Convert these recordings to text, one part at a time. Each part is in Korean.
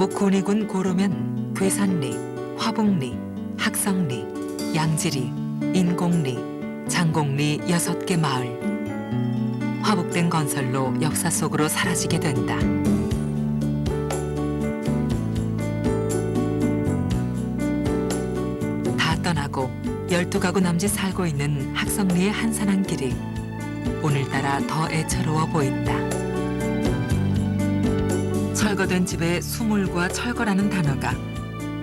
경북 군위군 고로면 괴산리, 화북리, 학성리, 양지리, 인곡리, 장곡리 6개 마을. 화북된 건설로 역사 속으로 사라지게 된다. 다 떠나고 12가구 남짓 살고 있는 학성리의 한산한 길이 오늘따라 더 애처로워 보인다. 철거된 집에 수물과 철거라는 단어가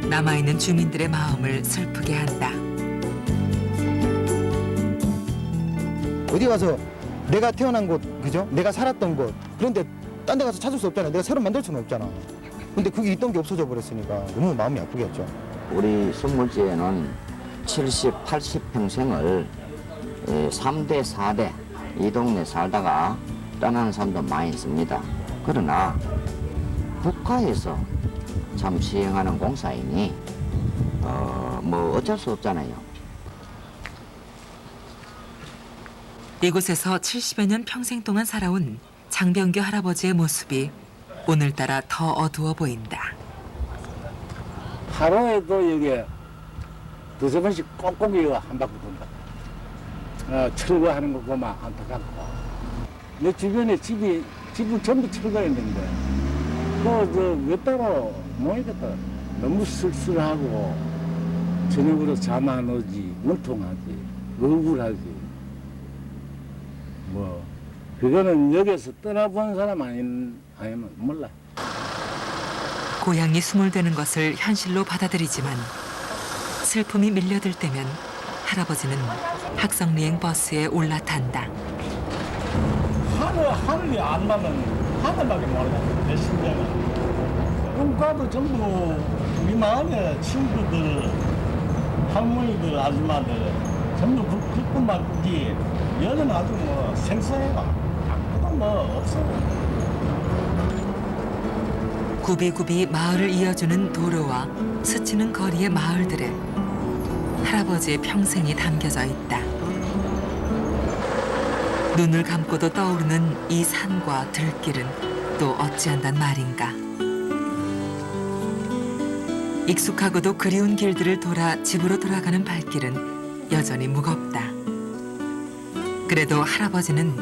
남아있는 주민들의 마음을 슬프게 한다. 어디 가서 내가 태어난 곳, 그죠? 내가 살았던 곳. 그런데 딴 데 가서 찾을 수 없잖아. 내가 새로 만들 수는 없잖아. 근데 그게 있던 게 없어져 버렸으니까 너무 마음이 아프겠죠. 우리 순물지에는 70, 80평생을 3대, 4대 이 동네 살다가 떠나는 사람도 많이 있습니다. 그러나 국가에서 참 시행하는 공사이니 뭐 어쩔 수 없잖아요. 이곳에서 70여 년 평생 동안 살아온 장병규 할아버지의 모습이 오늘따라 더 어두워 보인다. 하루에도 여기 두세 번씩 꼼꼼히 한 바퀴 돈다. 철거하는 거 보면 안타깝고. 내 주변에 집은 전부 철거했는데, 몇 달로 모이겠다. 너무 쓸쓸하고, 저녁으로 잠 안 오지, 원통하지, 억울하지. 그거는 여기서 떠나본 사람 아니면 몰라. 고향이 수몰되는 것을 현실로 받아들이지만 슬픔이 밀려들 때면 할아버지는 학성리행 버스에 올라탄다. 하늘이 안 나면 하늘밖에 모르겠어. 내 심장은. 꿈과도 전부 우리 마을의 친구들, 할머니들, 아줌마들 전부 그 꿈만 꾸지. 여는 아주 생소해가. 아무것도 없어. 굽이굽이 마을을 이어주는 도로와 스치는 거리의 마을들에 할아버지의 평생이 담겨져 있다. 눈을 감고도 떠오르는 이 산과 들길은 또 어찌한단 말인가. 익숙하고도 그리운 길들을 돌아 집으로 돌아가는 발길은 여전히 무겁다. 그래도 할아버지는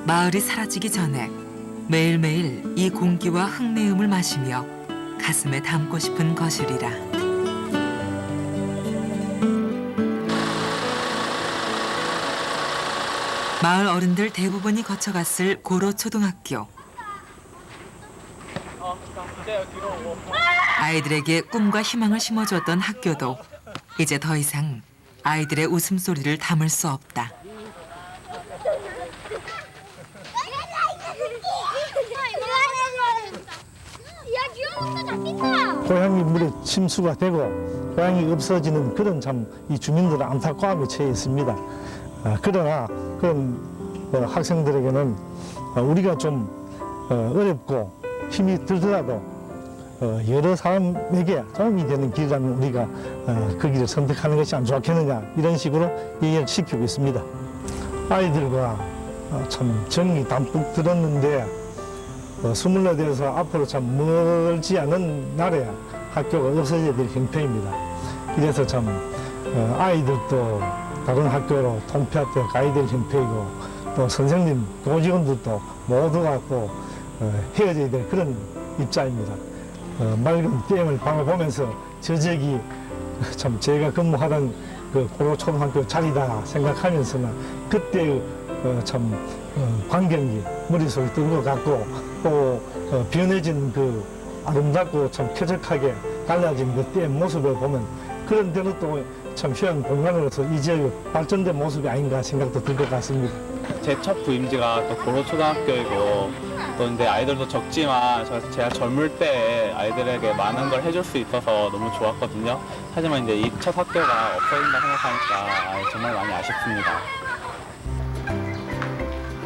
마을이 사라지기 전에 매일매일 이 공기와 흙내음을 마시며 가슴에 담고 싶은 것이리라. 마을 어른들 대부분이 거쳐갔을 고로초등학교. 아이들에게 꿈과 희망을 심어주었던 학교도 이제 더 이상 아이들의 웃음소리를 담을 수 없다. 고향이 물에 침수가 되고 고향이 없어지는 그런 참 이 주민들은 안타까움에 처해 있습니다. 그러나 그런 학생들에게는 우리가 좀 어렵고 힘이 들더라도 여러 사람에게 도움이 되는 길이라면 우리가 그 길을 선택하는 것이 안 좋겠느냐 이런 식으로 이해를 시키고 있습니다. 아이들과 참 정이 담뿍 들었는데 스물여덟에서 앞으로 참 멀지 않은 날에 학교가 없어져야 될 형편입니다. 이래서 참 아이들도 다른 학교로 통폐합되어 가야 될 형편이고 또 선생님, 교직원들도 모두가 또 헤어져야 될 그런 입장입니다. 맑은 댐을 바라보면서 저녁이 참 제가 근무하던 그 고로초등학교 자리다 생각하면서는 그때의 참 광경이 머릿속에 뜬 것 같고 또 변해진 그 아름답고 참 쾌적하게 달라진 그 댐 모습을 보면 그런 데는 또 참 휴양 공간으로서 이 지역의 발전된 모습이 아닌가 생각도 들 것 같습니다. 제 첫 부임지가 또 고로초등학교이고 또 이제 아이들도 적지만 제가 젊을 때 아이들에게 많은 걸 해줄 수 있어서 너무 좋았거든요. 하지만 이제 이 첫 학교가 없어진다 생각하니까 정말 많이 아쉽습니다.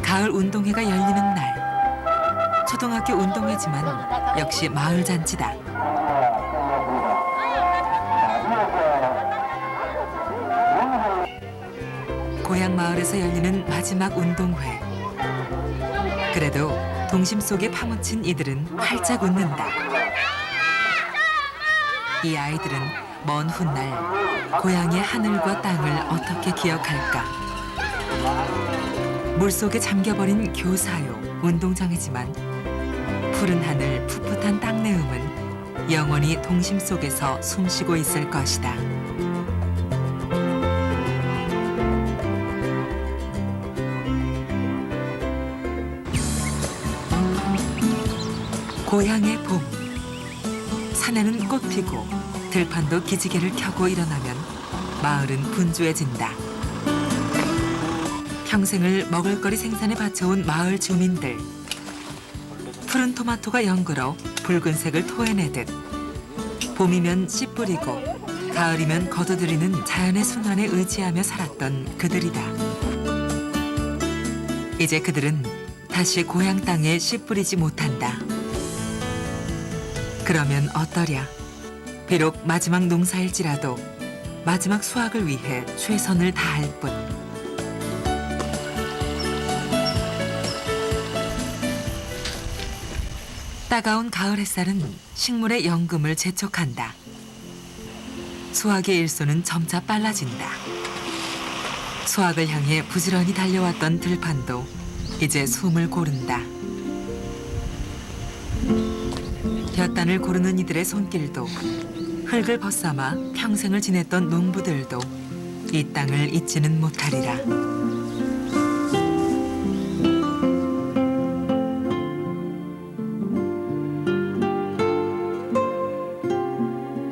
가을 운동회가 열리는 날. 초등학교 운동회지만 역시 마을 잔치다. 고향 마을에서 열리는 마지막 운동회. 그래도 동심 속에 파묻힌 이들은 활짝 웃는다. 이 아이들은 먼 훗날 고향의 하늘과 땅을 어떻게 기억할까? 물속에 잠겨버린 교사요, 운동장이지만 푸른 하늘, 풋풋한 땅내음은 영원히 동심 속에서 숨쉬고 있을 것이다. 고향의 봄. 산에는 꽃 피고 들판도 기지개를 켜고 일어나면 마을은 분주해진다. 평생을 먹을거리 생산에 바쳐온 마을 주민들. 푸른 토마토가 연글어 붉은색을 토해내듯 봄이면 씨 뿌리고 가을이면 거둬들이는 자연의 순환에 의지하며 살았던 그들이다. 이제 그들은 다시 고향 땅에 씨 뿌리지 못한다. 그러면 어떠랴? 비록 마지막 농사일지라도 마지막 수확을 위해 최선을 다할 뿐. 따가운 가을 햇살은 식물의 영금을 재촉한다. 수확의 일소는 점차 빨라진다. 수확을 향해 부지런히 달려왔던 들판도 이제 숨을 고른다. 볕단을 고르는 이들의 손길도 흙을 벗삼아 평생을 지냈던 농부들도 이 땅을 잊지는 못하리라.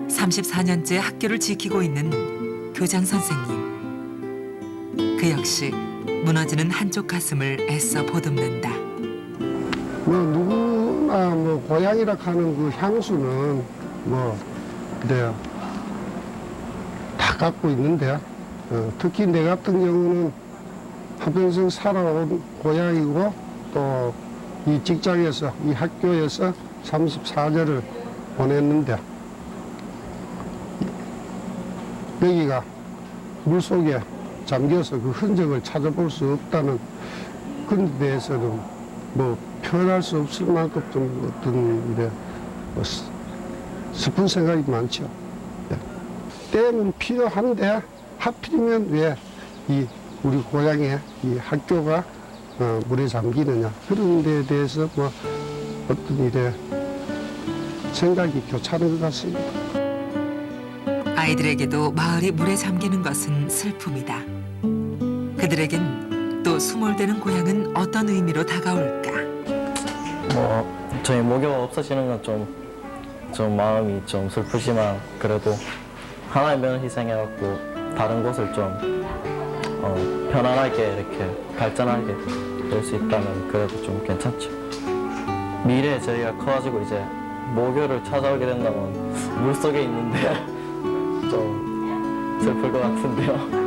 (34년째) 학교를 지키고 있는 교장 선생님. 그 역시 무너지는 한쪽 가슴을 애써 보듬는다. 뭐 누구나 뭐 고향이라 하는 그 향수는 뭐 그래요 다 갖고 있는데요. 특히 내 같은 경우는 한평생 살아온 고향이고 또 이 직장에서 이 학교에서 34년을 보냈는데 여기가 물속에 잠겨서 그 흔적을 찾아볼 수 없다는 그런 데에서는 뭐 표현할 수 없을 만큼 좀 어떤 이래 뭐 슬픈 생각이 많죠. 네. 때는 필요한데 하필이면 왜 이 우리 고향의 이 학교가 물에 잠기느냐 그런 데에 대해서 뭐 어떤 이래 생각이 교차하는 것 같습니다. 아이들에게도 마을이 물에 잠기는 것은 슬픔이다. 그들에겐 또 수몰되는 고향은 어떤 의미로 다가올까? 저희 모교가 없어지는 건 좀 마음이 좀 슬프지만 그래도 하나의 면을 희생해갖고 다른 곳을 좀 편안하게 이렇게 발전하게 될 수 있다면 그래도 좀 괜찮죠. 미래에 저희가 커가지고 이제 모교를 찾아오게 된다면 물속에 있는데 좀 슬플 것 같은데요.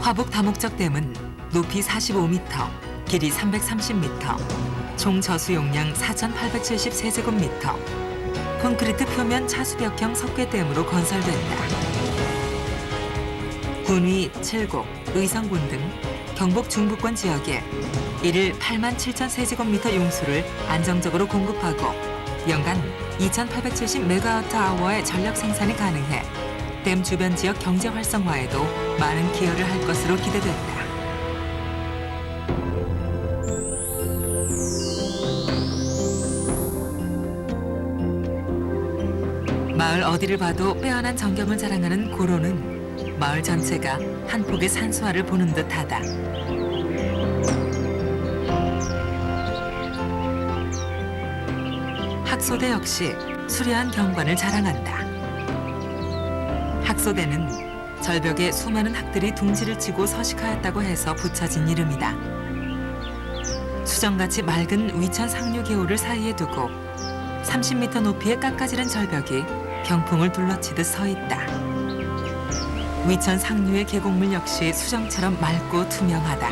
화북 다목적댐은 높이 45m, 길이 330m, 총 저수 용량 4,873제곱미터, 콘크리트 표면 차수벽형 석회댐으로 건설된다. 군위, 칠곡, 의성군 등 경북 중부권 지역에 일일 87,000세제곱미터 용수를 안정적으로 공급하고 연간 2,870메가와트아워의 전력 생산이 가능해 댐 주변 지역 경제 활성화에도 많은 기여를 할 것으로 기대된다. 마을 어디를 봐도 빼어난 정경을 자랑하는 고로는 마을 전체가 한 폭의 산수화를 보는 듯하다. 학소대 역시 수려한 경관을 자랑한다. 학소대는 절벽에 수많은 학들이 둥지를 치고 서식하였다고 해서 붙여진 이름이다. 수정같이 맑은 위천 상류 계호를 사이에 두고 30m 높이의 깎아지른 절벽이 경풍을 둘러치듯 서 있다. 위천 상류의 계곡물 역시 수정처럼 맑고 투명하다.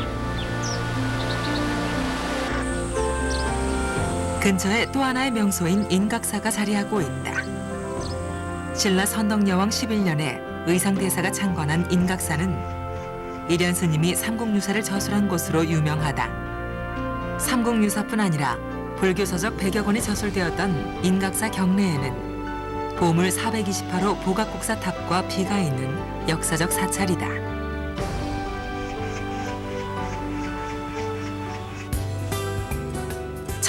그 근처에 또 하나의 명소인 인각사가 자리하고 있다. 신라 선덕여왕 11년에 의상대사가 창건한 인각사는 일현 스님이 삼국유사를 저술한 곳으로 유명하다. 삼국유사뿐 아니라 불교서적 100여 권이 저술되었던 인각사 경내에는 보물 428호 보각국사탑과 비가 있는 역사적 사찰이다.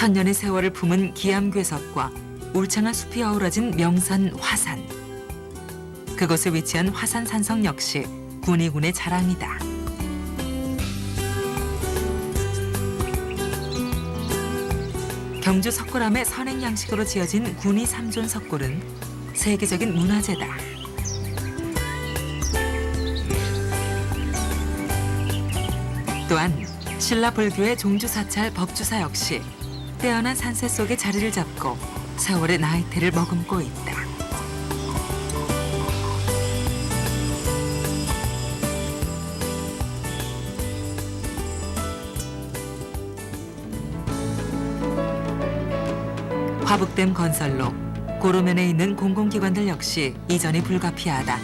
천년의 세월을 품은 기암괴석과 울창한 숲이 어우러진 명산 화산. 그곳에 위치한 화산 산성 역시 군위군의 자랑이다. 경주 석굴암의 선행 양식으로 지어진 군위 3존 석굴은 세계적인 문화재다. 또한 신라 불교의 종주사찰 법주사 역시 뛰어난 산세 속에 자리를 잡고 세월의 나이테를 머금고 있다. 화북댐 건설로 고로면에 있는 공공기관들 역시 이전이 불가피하다.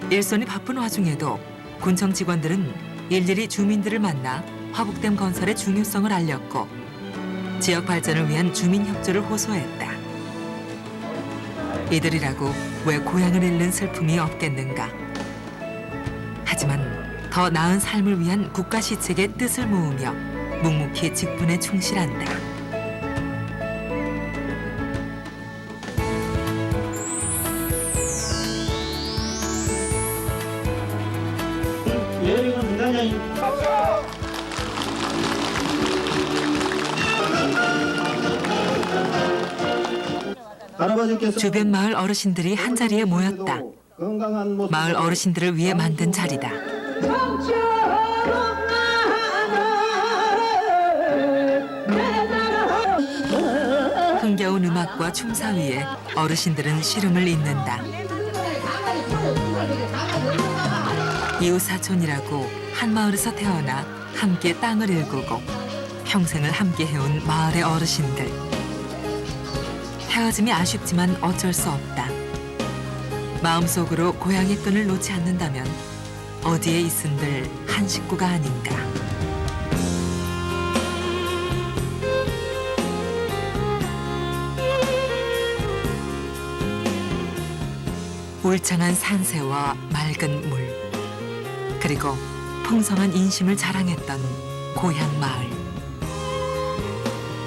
일손이 바쁜 와중에도 군청 직원들은 일일이 주민들을 만나 화북댐 건설의 중요성을 알렸고 지역 발전을 위한 주민 협조를 호소했다. 이들이라고 왜 고향을 잃는 슬픔이 없겠는가. 하지만 더 나은 삶을 위한 국가 시책의 뜻을 모으며 묵묵히 직분에 충실한다. 주변 마을 어르신들이 한자리에 모였다. 마을 어르신들을 위해 만든 자리다. 흥겨운 음악과 춤사 위에 어르신들은 시름을 잇는다. 이웃사촌이라고 한 마을에서 태어나 함께 땅을 일구고 평생을 함께 해온 마을의 어르신들. 헤어짐이 아쉽지만 어쩔 수 없다. 마음속으로 고향의 끈을 놓지 않는다면 어디에 있은들 한 식구가 아닌가. 울창한 산세와 맑은 물, 그리고 풍성한 인심을 자랑했던 고향 마을.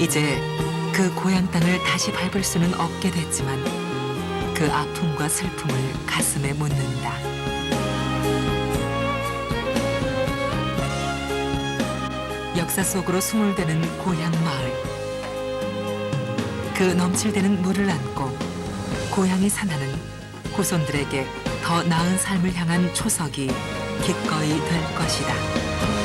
이제 그 고향 땅을 다시 밟을 수는 없게 됐지만 그 아픔과 슬픔을 가슴에 묻는다. 역사 속으로 스물대는 고향 마을. 그 넘칠대는 물을 안고 고향이 산하는 후손들에게 더 나은 삶을 향한 초석이 기꺼이 될 것이다.